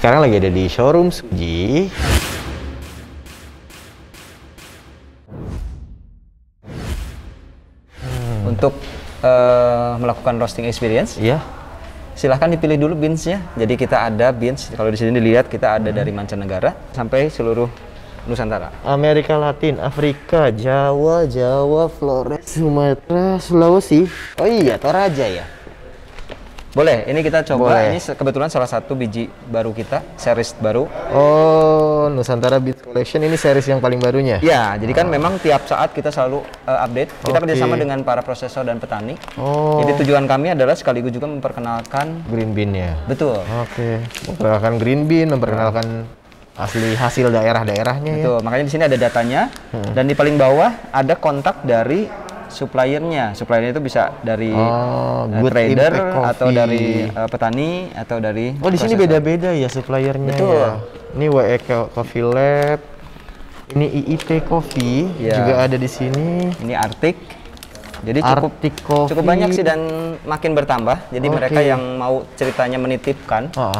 sekarang lagi ada di showroom Suji. Untuk melakukan roasting experience, Iya. silahkan dipilih dulu beansnya. Jadi kita ada beans, kalau di sini dilihat kita ada dari mancanegara sampai seluruh Nusantara. Amerika Latin, Afrika, Jawa, Flores, Sumatera, Sulawesi. Oh iya, Toraja ya. Boleh, ini kita coba. Boleh. Ini kebetulan salah satu biji baru kita, series baru. Oh, Nusantara Beats Collection ini series yang paling barunya? Ya, jadi kan memang tiap saat kita selalu update. Kita Oke. kerjasama dengan para prosesor dan petani. Oh, Jadi tujuan kami adalah sekaligus juga memperkenalkan. green bean ya? Betul. Oke, memperkenalkan green bean, memperkenalkan asli hasil daerah-daerahnya ya? Betul. Makanya di sini ada datanya. Dan di paling bawah ada kontak dari suppliernya. Suppliernya itu bisa dari Good trader Impact atau Coffee. dari petani atau dari Oh, di sini prosesor. beda-beda ya suppliernya. Betul. Ya. Ini WE Coffee Lab, ini IIT Coffee Ya. juga ada di sini. Ini Arctic. Jadi cukup Arctic Coffee. cukup banyak sih dan makin bertambah. Jadi Oke. mereka yang mau ceritanya menitipkan. Oh,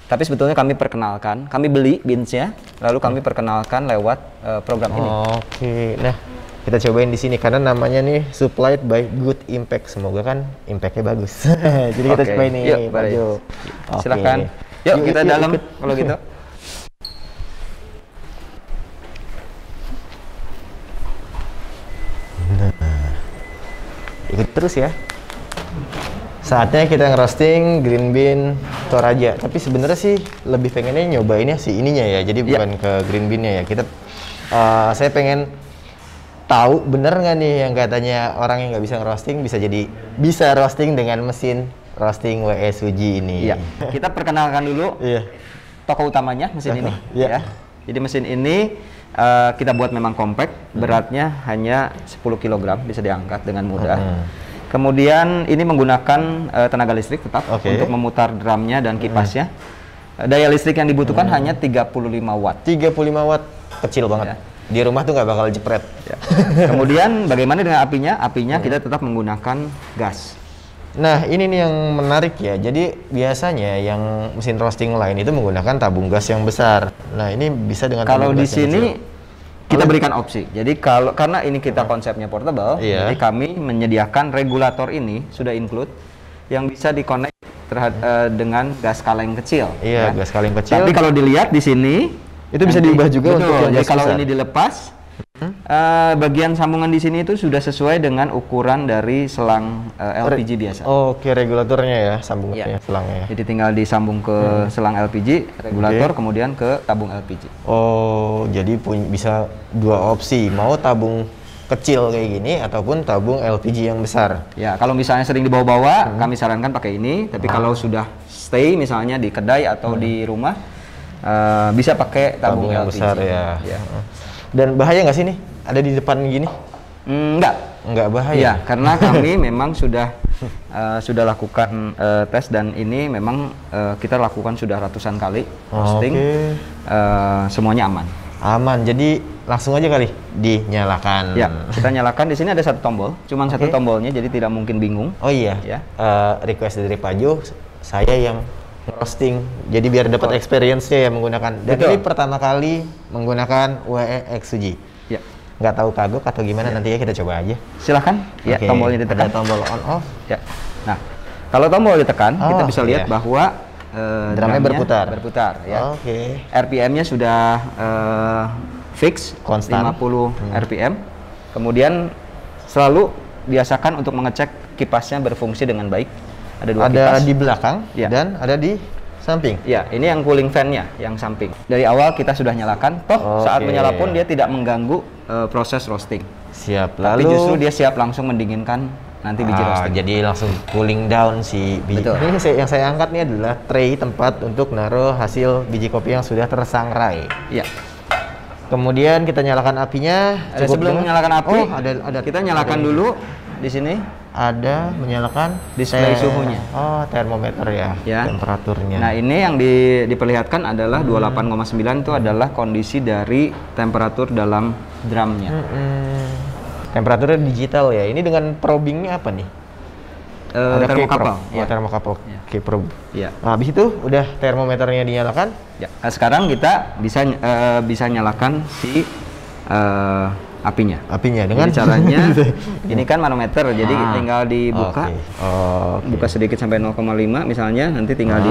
Tapi sebetulnya kami perkenalkan, kami beli beansnya, lalu kami perkenalkan lewat program ini. Oke, nah kita cobain di sini karena namanya nih supplied by Good Impact. Semoga kan impactnya bagus. Jadi kita Oke. cobain nih, Yuk, Pak mari. Jo. Oke. Silakan. Yuk kita dalam ikut. kalau gitu. Ikut terus ya. Saatnya kita ngerosting green bean Toraja. Tapi sebenarnya sih lebih pengennya nyobainnya si ininya ya. Jadi bukan ke green beannya ya. Saya pengen tahu bener nggak nih yang katanya orang yang nggak bisa ngerosting bisa roasting dengan mesin roasting WE Suji ini. Iya. Kita perkenalkan dulu Iya. toko utamanya mesin ini. Iya. Ya. Jadi mesin ini kita buat memang compact, beratnya hanya 10 kg, bisa diangkat dengan mudah. Kemudian ini menggunakan tenaga listrik tetap Oke. untuk memutar drumnya dan kipasnya. Daya listrik yang dibutuhkan hanya 35 watt. 35 watt, kecil banget. Ya. Di rumah tuh nggak bakal jepret. Ya. Kemudian bagaimana dengan apinya? Apinya kita tetap menggunakan gas. Nah, ini nih yang menarik ya. Jadi biasanya yang mesin roasting lain itu menggunakan tabung gas yang besar. Nah, ini bisa dengan Kalau tabung di gas yang sini kecil. kita berikan opsi. Jadi karena ini kita konsepnya portable, Iya. jadi kami menyediakan regulator ini sudah include yang bisa dikonek dengan gas kaleng kecil. Iya, ya. gas kaleng kecil. Tapi kalau dilihat di sini Itu bisa diubah juga betul, untuk yang jadi gas kalau besar. ini dilepas, bagian sambungan di sini itu sudah sesuai dengan ukuran dari selang LPG biasa. Oke, regulatornya ya, sambungannya, Iya. selangnya ya. Jadi tinggal disambung ke selang LPG, regulator, kemudian ke tabung LPG. Oh, jadi bisa dua opsi, mau tabung kecil kayak gini ataupun tabung LPG yang besar. Ya, kalau misalnya sering dibawa-bawa, kami sarankan pakai ini. Tapi kalau sudah stay misalnya di kedai atau di rumah, bisa pakai tabung yang LPG. besar ya. Ya. Dan bahaya nggak sih nih? Ada di depan gini? Enggak. Nggak bahaya. Iya, karena kami memang sudah lakukan tes dan ini memang kita lakukan sudah ratusan kali roasting. Oke. Semuanya aman. Aman. Jadi langsung aja kali dinyalakan. Ya, kita nyalakan. Di sini ada satu tombol, cuman satu Oke. tombolnya, jadi tidak mungkin bingung. Oh iya. Ya. Request dari Pak Jo, saya yang roasting. Jadi biar dapat experience-nya ya menggunakan. Dan Betul. ini pertama kali menggunakan WE X Suji. Ya, Nggak tahu kagok atau gimana, nanti ya kita coba aja. silahkan. Ya, Oke, tombolnya ditekan. ada tombol on off. Ya. Nah, kalau tombol ditekan, kita Oh, bisa lihat iya. bahwa Drumnya berputar. Berputar ya. Oke. RPM-nya sudah fix Konstan. 50 RPM. Kemudian selalu biasakan untuk mengecek kipasnya berfungsi dengan baik. Ada dua Ada kipas. di belakang Ya. dan ada di samping. Ya, ini yang cooling fan-nya, yang samping. Dari awal kita sudah nyalakan, toh saat Oke. menyala pun dia tidak mengganggu proses roasting. Siap. Tapi Lalu justru dia siap langsung mendinginkan nanti biji roasting. jadi langsung cooling down si biji. Betul. Ini yang saya angkat nih adalah tray tempat untuk naruh hasil biji kopi yang sudah tersangrai. Iya. Kemudian kita nyalakan apinya. Ada Cukup sebelum dengan- menyalakan api, Oh, ada. kita nyalakan ada- dulu di sini. Ada menyalakan Display suhunya. Oh, termometer ya, Ya. temperaturnya. Nah, ini yang diperlihatkan adalah 28,9 itu adalah kondisi dari temperatur dalam drumnya. Temperaturnya digital ya. Ini dengan probingnya apa nih? termokapel. Ya. Termokapel K-Probe. Ya. Nah, habis itu udah termometernya dinyalakan. Ya. Nah, sekarang kita bisa nyalakan si apinya. Apinya dengan jadi caranya ini kan manometer, jadi tinggal dibuka, buka sedikit sampai 0,5 misalnya, nanti tinggal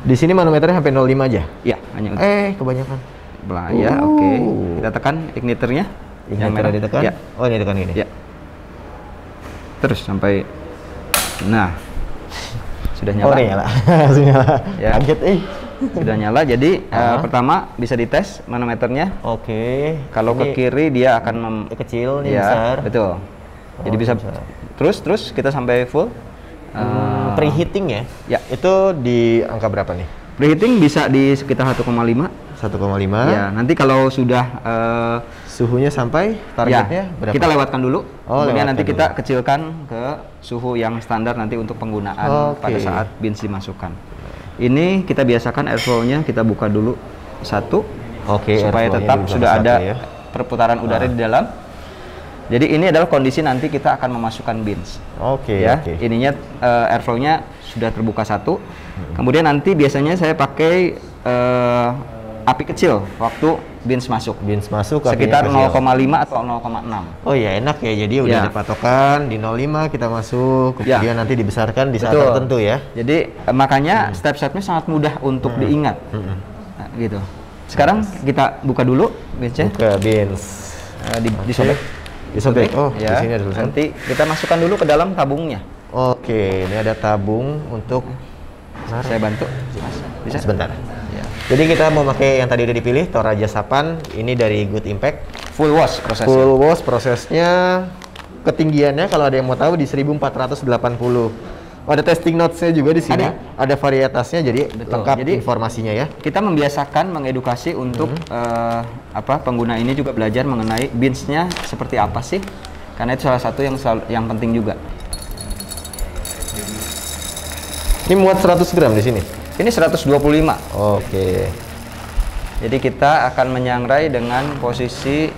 di sini manometernya sampai 0,5 aja. Ya, hanya kebanyakan. Ya, oke. Kita tekan igniternya. Yang merah ditekan. Ya. Oh, ini tekan gini. Ya. Terus sampai, nah, sudah nyala. Oh, nyala. Langsung nyala. Ya. Kaget, Sudah nyala, jadi pertama bisa dites manometernya. Oke. Kalau ke kiri dia akan kecil, ini ya, besar. Betul. Jadi bisa terus kita sampai full. Preheating ya? Ya. Itu di angka berapa nih? Preheating bisa di sekitar 1,5. 1,5. Ya, nanti kalau sudah suhunya sampai targetnya berapa? Kita lewatkan dulu. Kemudian nanti kita dulu. kecilkan ke suhu yang standar nanti untuk penggunaan pada saat beans dimasukkan. Ini kita biasakan airflow-nya kita buka dulu satu, supaya tetap sudah ada perputaran udara di dalam. Jadi ini adalah kondisi nanti kita akan memasukkan beans. Ininya airflow-nya sudah terbuka satu. Kemudian nanti biasanya saya pakai api kecil waktu beans masuk. Beans masuk sekitar 0,5 atau 0,6. Oh ya, enak ya. Jadi udah ada patokan di 0,5 kita masuk, kemudian nanti dibesarkan di saat tertentu ya. Jadi makanya step-stepnya sangat mudah untuk diingat. Nah, gitu. Sekarang kita buka dulu beansnya. Buka beans. Disobek. Disobek. Oh, ya. Di sini ada tulisan. Nanti kita masukkan dulu ke dalam tabungnya. Oke, ini ada tabung untuk. Saya bantu. Bisa? Sebentar. Ya. Jadi kita mau pakai yang tadi udah dipilih, Toraja Sapan. Ini dari Good Impact. Full wash prosesnya. Full wash prosesnya. Ketinggiannya kalau ada yang mau tahu di 1480. Ada testing notes-nya juga di sini. Ada varietasnya, jadi lengkap informasinya ya. Kita membiasakan, mengedukasi untuk pengguna ini juga belajar mengenai beans-nya seperti apa sih. Karena itu salah satu yang penting juga. Ini muat 100 gram di sini. Ini 125. Oke. Jadi kita akan menyangrai dengan posisi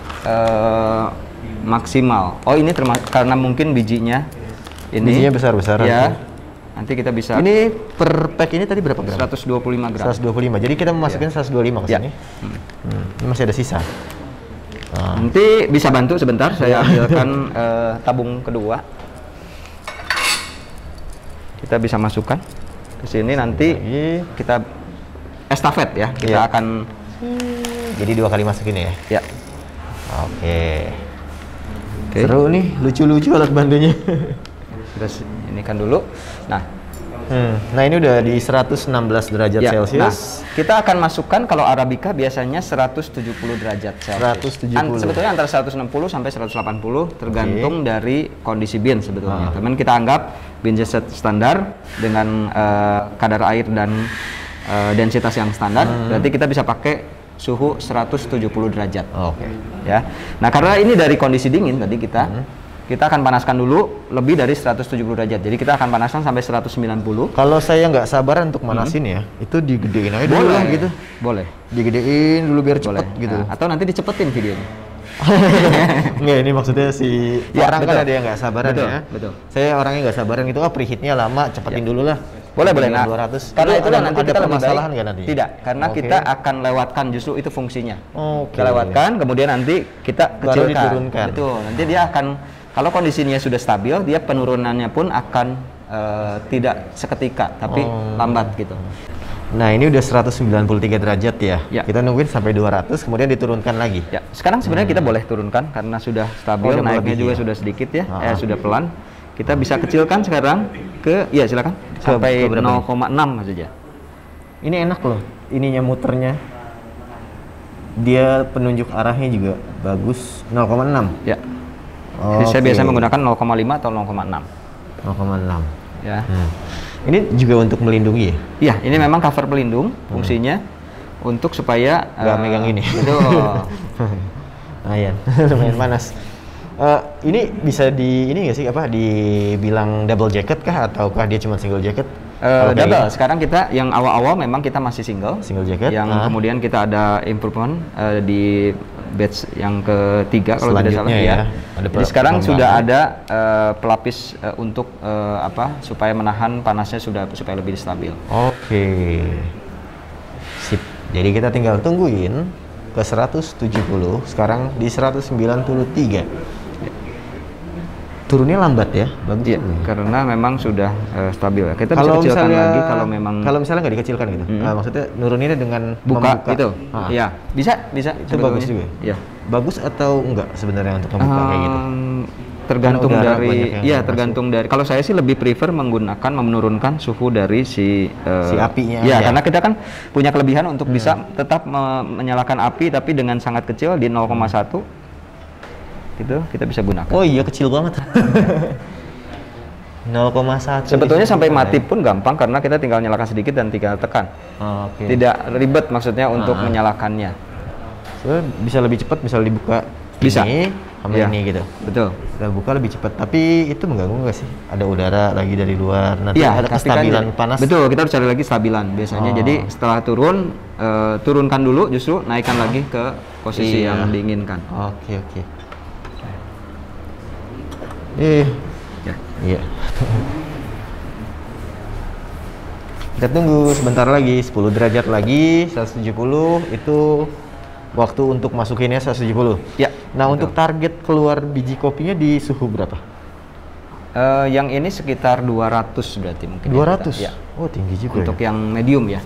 maksimal. Oh, ini karena mungkin bijinya bijinya besar-besar. Ya. Nanti kita bisa. Ini per pack ini tadi berapa gram? 125 gram. 125. Jadi kita memasukin 125 ke sini. Ini masih ada sisa. Nanti bisa bantu sebentar, saya ambilkan tabung kedua. Kita bisa masukkan ke sini, nanti kita estafet ya. Kita akan jadi 2 kali masukin ya. Ya. Oke. Seru nih, lucu-lucu alat bantunya. Terus ini kan dulu. Nah ini udah di 116 derajat Celcius. Nah, kita akan masukkan kalau Arabica biasanya 170 derajat Celcius. 170. Sebetulnya antara 160 sampai 180 tergantung dari kondisi beans sebetulnya. Teman kita anggap beans standar dengan kadar air dan densitas yang standar, berarti kita bisa pakai suhu 170 derajat. Ya. Nah, karena ini dari kondisi dingin tadi kita akan panaskan dulu lebih dari 170 derajat. Jadi kita akan panaskan sampai 190. Kalau saya nggak sabar untuk manasin ya, itu digedein aja dulu lah gitu. Boleh. Digedein dulu biar cepet gitu. Nah, atau nanti dicepetin videonya. Nggak, ini maksudnya orang kan ada yang nggak sabaran ya. Betul. Saya orangnya nggak sabaran gitu, preheatnya lama, cepetin dulu lah. Boleh. Nah, 200. karena itulah nanti ada kita permasalahan nggak nanti? Tidak, karena kita akan lewatkan, justru itu fungsinya. Kita lewatkan, kemudian nanti kita kecilkan. Baru diturunkan. Betul. Nanti dia akan, kalau kondisinya sudah stabil, dia penurunannya pun akan tidak seketika, tapi lambat gitu. Nah, ini udah 193 derajat ya. Kita nungguin sampai 200, kemudian diturunkan lagi. Ya, sekarang sebenarnya kita boleh turunkan karena sudah stabil, naiknya juga sudah sedikit ya, sudah pelan. Kita bisa kecilkan sekarang ke, silakan, sampai 0,6 saja. Ini enak loh, ininya muternya. Dia penunjuk arahnya juga bagus, 0,6. Ya. Jadi saya biasa menggunakan 0,5 atau 0,6. 0,6. Ya. Ini juga untuk melindungi ya? Iya, ini memang cover pelindung fungsinya untuk supaya nggak megang ini. Betul. Lumayan panas. Ini bisa ini nggak sih dibilang double jacket kah ataukah dia cuma single jacket? Double. Sekarang kita yang awal-awal memang kita masih single jacket. Yang kemudian kita ada improvement di batch yang ketiga kalau tidak salah ya. Jadi sekarang sudah ada pelapis untuk supaya menahan panasnya supaya lebih stabil. Oke. Sip. Jadi kita tinggal tungguin ke 170, sekarang di 193. Turunnya lambat ya, bagus. Iya, karena memang sudah stabil ya. Kita bisa kecilkan lagi kalau misalnya nggak dikecilkan gitu. Maksudnya nuruninnya dengan buka gitu. Iya, bisa. Itu bagus juga. Iya. Bagus atau enggak sebenarnya untuk membuka kayak gitu? Tergantung dari kalau saya sih lebih prefer menurunkan suhu dari si apinya. Ya, karena kita kan punya kelebihan untuk bisa tetap menyalakan api tapi dengan sangat kecil di 0,1 gitu kita bisa gunakan. Oh iya, kecil banget. 0,1. Sebetulnya sampai mati pun gampang karena kita tinggal nyalakan sedikit dan tinggal tekan. Tidak ribet maksudnya untuk menyalakannya. Bisa lebih cepat, misal dibuka bisa ini sama ini gitu. Betul. Kita buka lebih cepat, tapi itu mengganggu nggak sih? Ada udara lagi dari luar, nanti ada kestabilan panas. Betul, kita harus cari lagi stabilan biasanya. Jadi setelah turunkan dulu, justru naikkan lagi ke posisi yang diinginkan. Oke. Iya. Kita tunggu sebentar lagi, 10 derajat lagi, 170 itu waktu untuk masukinnya 170. Ya. Nah, betul. Untuk target keluar biji kopinya di suhu berapa? Yang ini sekitar 200 berarti mungkin. 200? Ya. Oh, tinggi juga. Untuk yang medium ya.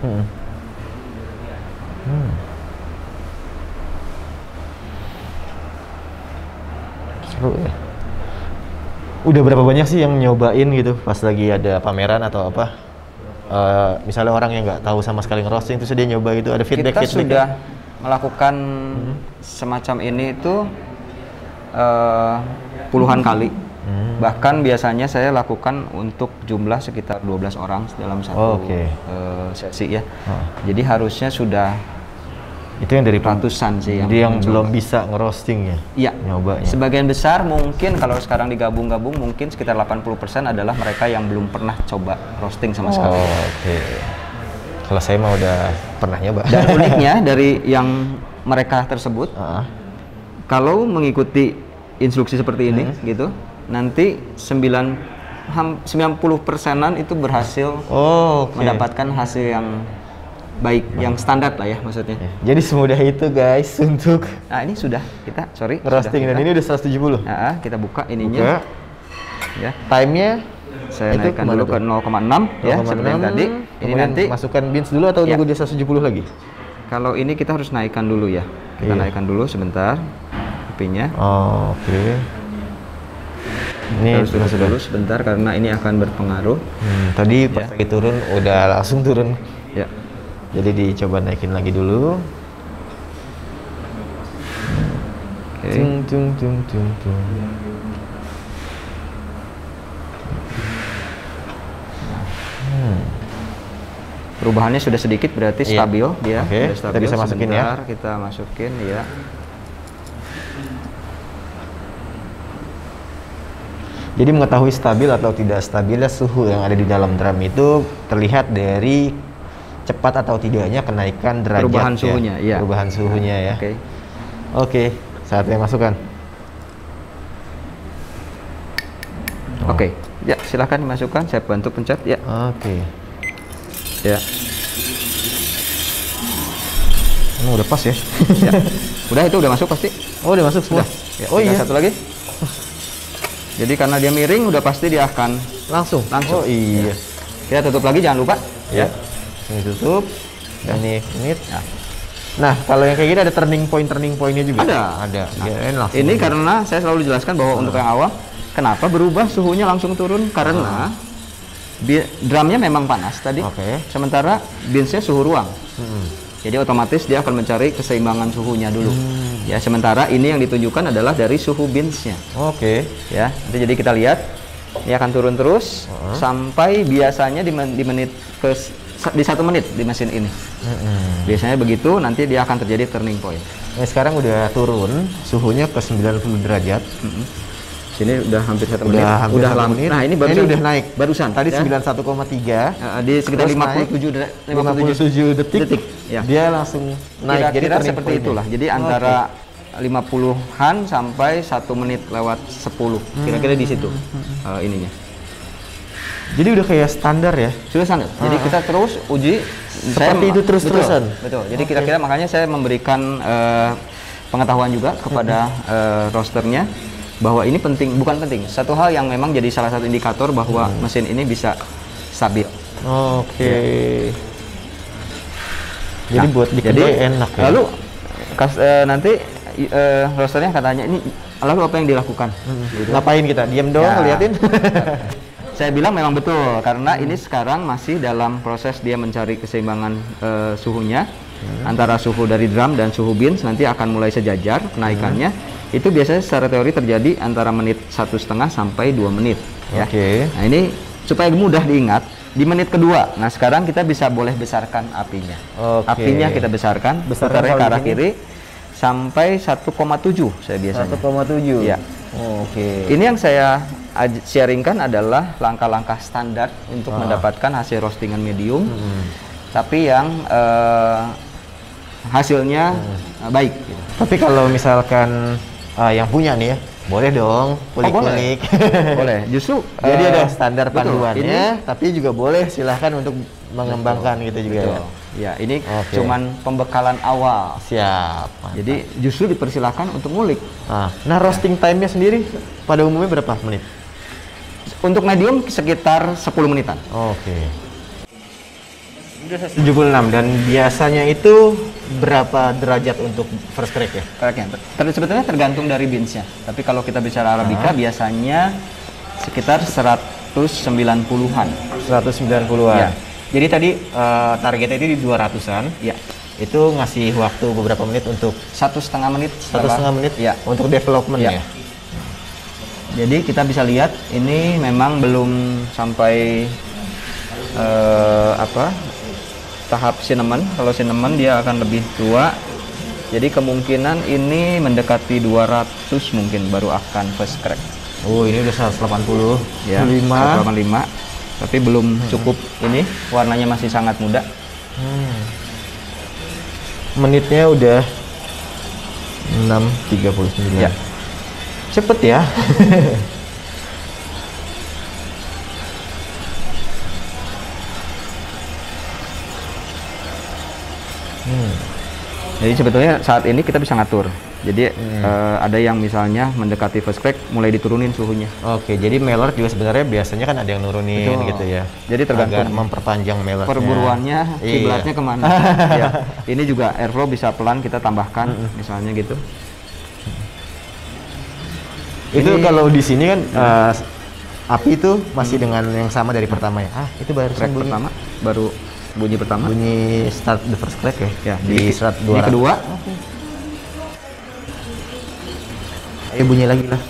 Seru ya. Udah berapa banyak sih yang nyobain gitu pas lagi ada pameran atau apa? Misalnya orang yang nggak tahu sama sekali ngerosting terus dia nyoba gitu, ada feedback? Kita sudah melakukan semacam ini itu puluhan kali. Bahkan biasanya saya lakukan untuk jumlah sekitar 12 orang dalam satu sesi ya. Jadi harusnya sudah itu yang dari ratusan sih yang belum bisa ngerosting ya. Iya. Nyobanya. Sebagian besar mungkin kalau sekarang digabung-gabung mungkin sekitar 80% adalah mereka yang belum pernah coba roasting sama sekali. Kalau saya mah udah pernah nyoba. Dan uniknya dari yang mereka tersebut, kalau mengikuti instruksi seperti ini, gitu, nanti 90%-an itu berhasil mendapatkan hasil yang baik, yang standar lah ya maksudnya. Jadi semudah itu guys untuk. Nah ini sudah kita, roasting dan ini udah 170. Kita buka ininya. Ya. Time-nya saya naikkan dulu ke 0,6 ya seperti yang tadi. Ini nanti masukkan beans dulu atau nunggu dia 170 lagi? Kalau ini kita harus naikkan dulu ya. Kita naikkan dulu sebentar apinya. Ini harus turun dulu sebentar karena ini akan berpengaruh. Tadi pas lagi turun udah langsung turun. Ya. Jadi dicoba naikin lagi dulu. Perubahannya sudah sedikit berarti stabil dia. Kita bisa masukin ya. Kita masukin ya. Jadi mengetahui stabil atau tidak stabilnya suhu yang ada di dalam drum itu terlihat dari cepat atau tidaknya kenaikan derajat perubahan suhunya, ya. Perubahan suhunya ya. Oke, saatnya masukkan. Ya silahkan dimasukkan, saya bantu pencet ya. Ya. Ini udah pas ya? Udah, itu udah masuk pasti. Oh, udah masuk semua. Ya, iya. Satu lagi. Jadi karena dia miring, udah pasti dia akan langsung. Oh iya. Kita tutup lagi, jangan lupa. Ya. Ini tutup. Ini menit. Nah, kalau yang kayak gini ada turning pointnya juga. Ada. Nah, ini karena saya selalu jelaskan bahwa untuk yang awam, kenapa berubah suhunya langsung turun? Karena drumnya memang panas tadi. Sementara beansnya suhu ruang. Jadi otomatis dia akan mencari keseimbangan suhunya dulu. Ya, sementara ini yang ditunjukkan adalah dari suhu beansnya. Ya, nanti jadi kita lihat ini akan turun terus sampai biasanya di menit di 1 menit di mesin ini. Biasanya begitu, nanti dia akan terjadi turning point. Nah, sekarang udah turun suhunya ke 90 derajat. Sini udah hampir 1 menit. Udah menit. Nah, ini barusan udah naik. Barusan. Tadi 91,3. Di sekitar 57 detik. Ya. Dia langsung naik. Jadi seperti itulah. Jadi antara 50-an sampai 1 menit lewat 10. Kira-kira di situ ininya. Jadi udah kayak standar ya? Sudah standar. Jadi kita terus uji seperti itu terus-terusan. Betul. Jadi kira-kira makanya saya memberikan pengetahuan juga kepada roasternya bahwa ini penting, bukan penting. Satu hal yang memang jadi salah satu indikator bahwa mesin ini bisa stabil. Oke. Jadi buat di kedai enak ya. Lalu nanti roasternya katanya ini lalu apa yang dilakukan? Gitu. Ngapain kita? Diam doang ngeliatin? Saya bilang memang betul karena ini sekarang masih dalam proses dia mencari keseimbangan suhunya antara suhu dari drum dan suhu beans, nanti akan mulai sejajar kenaikannya. Itu biasanya secara teori terjadi antara menit 1,5 sampai 2 menit ya. Nah ini supaya mudah diingat di menit kedua. Nah sekarang kita bisa boleh besarkan apinya. Apinya kita besarkan putarnya ke arah kiri sampai 1,7 saya biasanya. 1,7 ya. Ini yang saya sharingkan adalah langkah-langkah standar untuk mendapatkan hasil roastingan medium, tapi yang hasilnya baik. Gitu. Tapi kalau misalkan yang punya nih ya, boleh dong kulik-kulik. Boleh. Justru jadi ada standar panduannya, tapi juga boleh silahkan untuk mengembangkan gitu juga ya. Ya, ini cuman pembekalan awal. Siap. Mantap. Jadi justru dipersilahkan untuk ngulik. Nah, roasting time-nya sendiri pada umumnya berapa menit? Untuk medium sekitar 10 menitan. Udah 76 dan biasanya itu berapa derajat untuk first crack ya? Sebetulnya tergantung dari beansnya. Tapi kalau kita bicara Arabica biasanya sekitar 190-an. 190-an. Ya. Jadi tadi targetnya itu di 200-an. Ya. Itu ngasih waktu beberapa menit untuk 1,5 menit. 1,5 menit ya untuk development ya. Jadi kita bisa lihat ini memang belum sampai tahap cinnamon. Kalau cinnamon dia akan lebih tua. Jadi kemungkinan ini mendekati 200 mungkin baru akan first crack. Oh, ini udah 180. Ya, 185. Tapi belum cukup ini, warnanya masih sangat muda. Menitnya udah 6.39. Ya. Cepet ya. Jadi sebetulnya saat ini kita bisa ngatur. Jadi ada yang misalnya mendekati first crack mulai diturunin suhunya. Jadi Maillard juga sebenarnya biasanya kan ada yang nurunin gitu ya. Jadi tergantung memperpanjang Maillardnya. Perburuannya, kiblatnya kemana. Ya. Ini juga airflow bisa pelan kita tambahkan misalnya gitu. Itu kalau di sini kan api itu masih dengan yang sama dari pertama ya. Itu baru crack pertama, baru bunyi pertama. Bunyi start the first crack ya. Di start 200. Di kedua. Ayo bunyi lagi lah.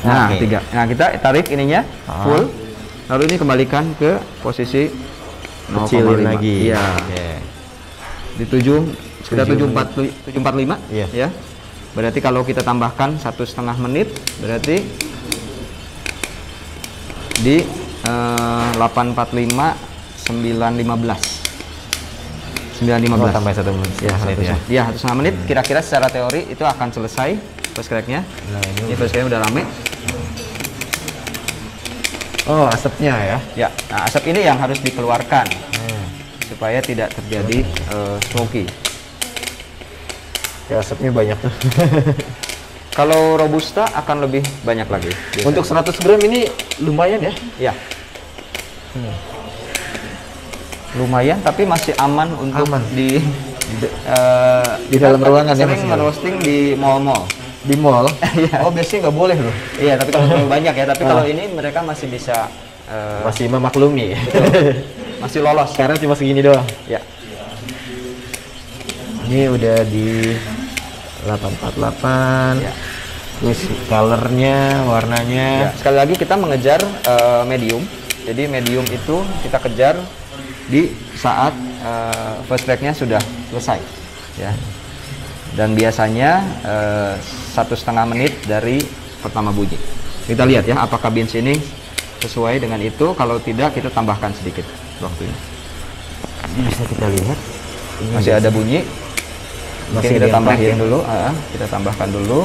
Nah, 3. Nah, kita tarik ininya full. Lalu ini kembalikan ke posisi 0,5 lagi. Iya. Di 745 ya. Berarti kalau kita tambahkan 1,5 menit berarti di 845 915 tambah 1 menit ya 1,5 menit kira-kira secara teori itu akan selesai first crack-nya. Nah, ini first crack udah rame. Asapnya ya. Ya, nah asap ini yang harus dikeluarkan supaya tidak terjadi smoky. Ya, asapnya banyak tuh. Kalau robusta akan lebih banyak lagi. Biasanya. Untuk 100 gram ini lumayan ya? Ya. Lumayan, tapi masih aman untuk di dalam ruangan ya. Sering roasting di mall-mall. Di mall? Oh, biasanya nggak boleh loh. Iya, tapi kalau terlalu banyak ya. Tapi kalau ini mereka masih bisa masih memaklumi. Masih lolos. Karena cuma segini doang. Ya. Ini udah di 848. Ya. Terus colornya, warnanya. Ya. Sekali lagi kita mengejar medium. Jadi medium itu kita kejar di saat first crack-nya sudah selesai. Ya. Dan biasanya 1,5 menit dari pertama bunyi. Kita lihat ya apakah beans ini sesuai dengan itu. Kalau tidak kita tambahkan sedikit waktunya. Ini bisa kita lihat. Ini masih ada bunyi. Mungkin kita tambahin dulu, kita tambahkan dulu.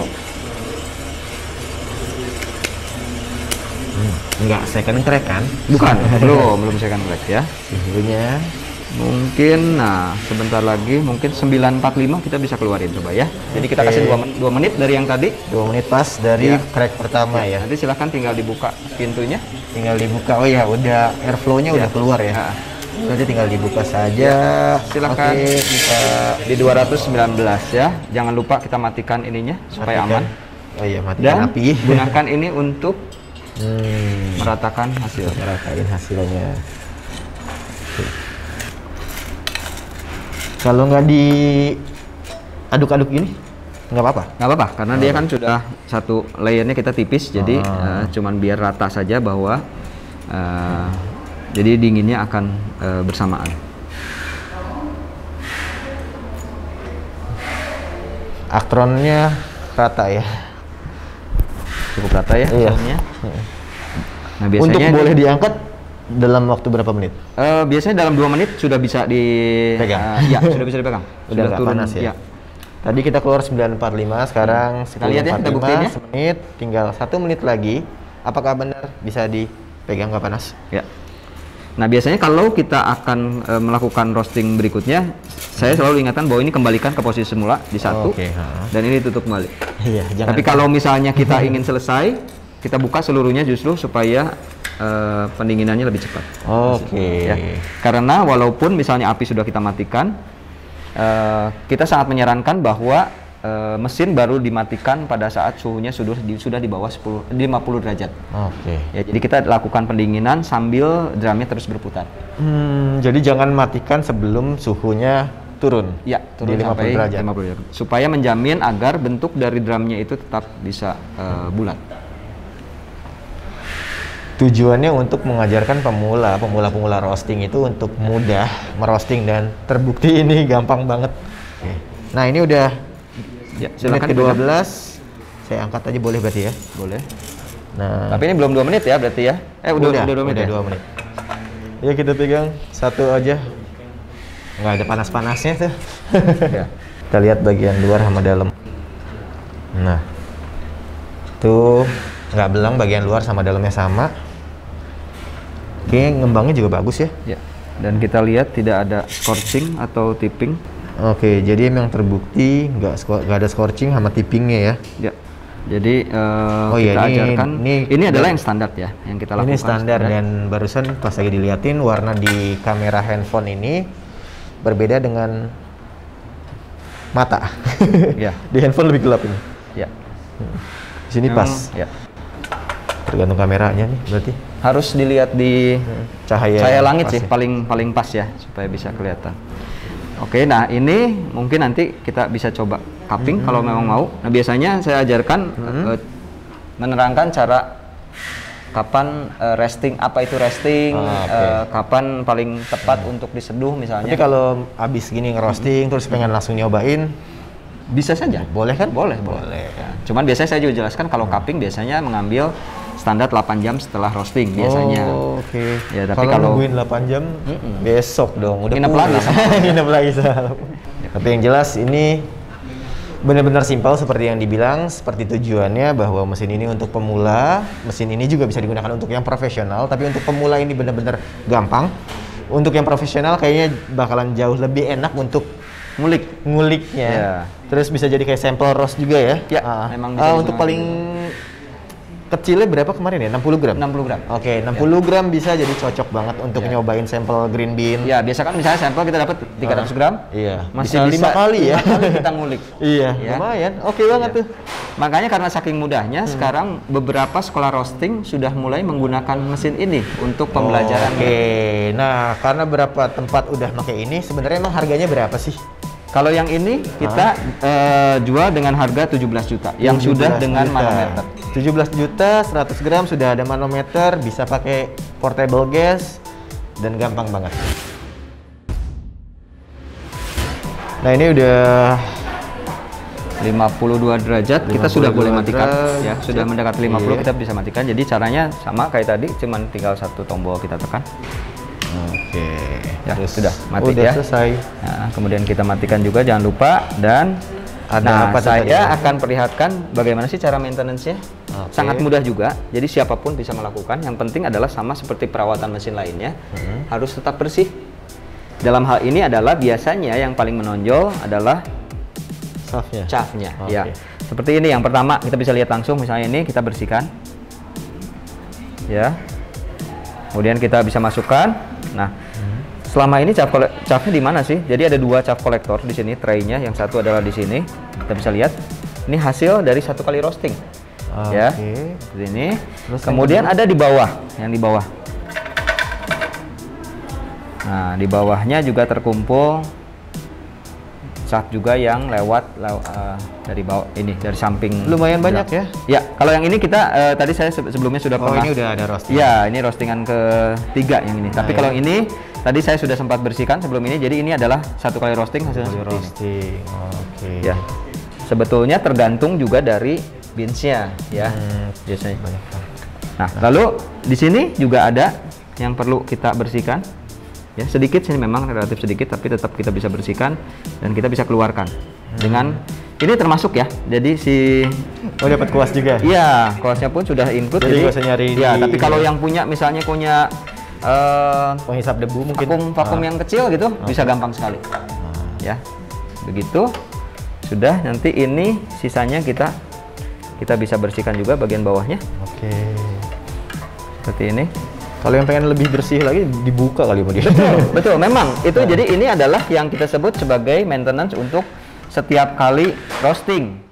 Enggak second track kan? Bukan, belum second track ya. Suhunya mungkin, nah sebentar lagi mungkin 945 kita bisa keluarin coba ya. Jadi kita kasih 2 menit dari yang tadi. 2 menit pas dari crack pertama ya. Nanti silahkan tinggal dibuka pintunya. Tinggal dibuka, oh ya udah airflow-nya udah keluar ya. Nanti tinggal dibuka saja. Silahkan kita di 219 ya. Jangan lupa kita matikan ininya supaya aman. Oh iya, matikan api. Gunakan ini untuk meratakan hasil. Meratakan hasilnya. Kalau nggak diaduk-aduk gini, nggak apa-apa? Nggak apa-apa, karena dia kan sudah satu layernya kita tipis, jadi cuman biar rata saja bahwa jadi dinginnya akan bersamaan. Aktronnya rata ya? Cukup rata ya? Iya. Nah, biasanya untuk boleh diangkat dalam waktu berapa menit? Biasanya dalam 2 menit sudah bisa dipegang. Ya, sudah bisa dipegang. Sudah turun panas ya. Tadi kita keluar 945, sekarang 1045 semenit, tinggal 1 menit lagi. Apakah benar bisa dipegang nggak panas? Ya. Nah, biasanya kalau kita akan melakukan roasting berikutnya, saya selalu ingatkan bahwa ini kembalikan ke posisi semula di 1 dan ini tutup kembali. Iya, tapi kalau misalnya kita ingin selesai, kita buka seluruhnya justru supaya pendinginannya lebih cepat. Ya. Karena walaupun misalnya api sudah kita matikan, kita sangat menyarankan bahwa mesin baru dimatikan pada saat suhunya sudah di bawah 50 derajat. Ya, jadi kita lakukan pendinginan sambil drumnya terus berputar. Jadi jangan matikan sebelum suhunya turun. Ya, turun di 50 derajat. 50 derajat. Supaya menjamin agar bentuk dari drumnya itu tetap bisa bulat. Tujuannya untuk mengajarkan pemula roasting itu untuk mudah merosting, dan terbukti ini gampang banget. Nah, ini udah silakan ke-12. Saya angkat aja boleh berarti ya? Boleh. Nah, tapi ini belum 2 menit ya berarti ya? Udah 2 menit. Udah 2 menit. Ya, kita pegang satu aja. Nggak ada panas-panasnya tuh. Ya. Kita lihat bagian luar sama dalam. Nah, tuh nggak belang, bagian luar sama dalamnya sama. Oke, ngembangnya juga bagus ya. Ya. Dan kita lihat tidak ada scorching atau tipping. Oke, jadi memang terbukti nggak ada scorching sama tippingnya ya. Ya. Jadi kita ajarkan. Ini adalah yang standar ya, yang kita lakukan. Ini standar, dan barusan pas lagi diliatin warna di kamera handphone ini berbeda dengan mata. Ya. Di handphone lebih gelap ini. Ya. Di sini pas. Ya. Tergantung kameranya nih berarti. Harus dilihat di cahaya langit sih, ya. paling pas ya supaya bisa kelihatan. Oke, nah ini mungkin nanti kita bisa coba cupping kalau memang mau. Nah, biasanya saya ajarkan menerangkan cara kapan resting, apa itu resting, kapan paling tepat untuk diseduh misalnya. Tapi kalau abis gini ngerosting terus pengen langsung nyobain, bisa saja. Boleh kan? Boleh. Ya. Cuman biasanya saya juga jelaskan kalau cupping biasanya mengambil standar 8 jam setelah roasting biasanya. Oke. Ya, tapi kalau nungguin 8 jam, besok dong udah nginep lagi. Nginep lagi. Tapi yang jelas ini benar-benar simpel seperti yang dibilang, seperti tujuannya bahwa mesin ini untuk pemula. Mesin ini juga bisa digunakan untuk yang profesional, tapi untuk pemula ini benar-benar gampang. Untuk yang profesional kayaknya bakalan jauh lebih enak untuk nguliknya. Ya. Terus bisa jadi kayak sampel roast juga ya. Ya, memang bisa untuk paling kecilnya berapa kemarin ya? 60 gram? 60 gram. Oke, 60 gram bisa jadi cocok banget untuk nyobain sampel green bean. Ya, biasa kan misalnya sampel kita dapat 300 gram. Iya. Masih bisa 5 kali ya. 5 kali kita ngulik. Iya, lumayan. Oke banget tuh. Makanya karena saking mudahnya, sekarang beberapa sekolah roasting sudah mulai menggunakan mesin ini untuk pembelajaran. Oke. Nah, karena beberapa tempat udah pakai ini, sebenarnya emang harganya berapa sih? Kalau yang ini kita jual dengan harga 17 juta yang sudah dengan manometer. 17 juta, 100 gram sudah ada manometer, bisa pakai portable gas, dan gampang banget. Nah, ini udah 52 derajat, kita sudah boleh matikan ya, sudah mendekati 50 kita bisa matikan. Jadi caranya sama kayak tadi, cuman tinggal satu tombol kita tekan. Oke. Ya, sudah mati udah ya. Selesai. Nah, kemudian kita matikan juga, jangan lupa. Dan saya akan perlihatkan bagaimana sih cara maintenance-nya. Sangat mudah juga. Jadi siapapun bisa melakukan. Yang penting adalah sama seperti perawatan mesin lainnya, harus tetap bersih. Dalam hal ini adalah biasanya yang paling menonjol adalah shaftnya. Ya. Seperti ini, yang pertama kita bisa lihat langsung, misalnya ini kita bersihkan. Ya. Kemudian kita bisa masukkan. Nah, selama ini shaftnya di mana sih? Jadi ada 2 shaft kolektor di sini, tray-nya. Yang satu adalah di sini. Kita bisa lihat. Ini hasil dari 1 kali roasting. Ya, seperti ini. Terus kemudian ada di bawah, yang di bawah. Nah, di bawahnya juga terkumpul shaft juga yang lewat dari bawah ini, dari samping. Lumayan banyak ya? Ya, kalau yang ini kita tadi saya sebelumnya sudah pernah. Ini udah ada roasting. Ya, ini roastingan ketiga yang ini. Tapi kalau ini tadi saya sudah sempat bersihkan sebelum ini. Jadi ini adalah 1 kali roasting hasilnya seperti ini. Oke. Ya. Sebetulnya tergantung juga dari beans-nya ya. Biasanya. Nah, lalu di sini juga ada yang perlu kita bersihkan. Ya, sedikit sih, memang relatif sedikit, tapi tetap kita bisa bersihkan dan kita bisa keluarkan dengan ini termasuk ya. Jadi dapat kuas juga. Iya, kuasnya pun sudah include. Jadi nggak usah nyari. Ya, tapi kalau yang punya misalnya penghisap debu mungkin vakum yang kecil gitu, bisa gampang sekali. Ya, begitu. Sudah, nanti ini sisanya kita bisa bersihkan juga bagian bawahnya. Oke. Seperti ini. Kalau yang pengen lebih bersih lagi dibuka kali dia. Betul, memang itu. Jadi ini adalah yang kita sebut sebagai maintenance untuk setiap kali roasting.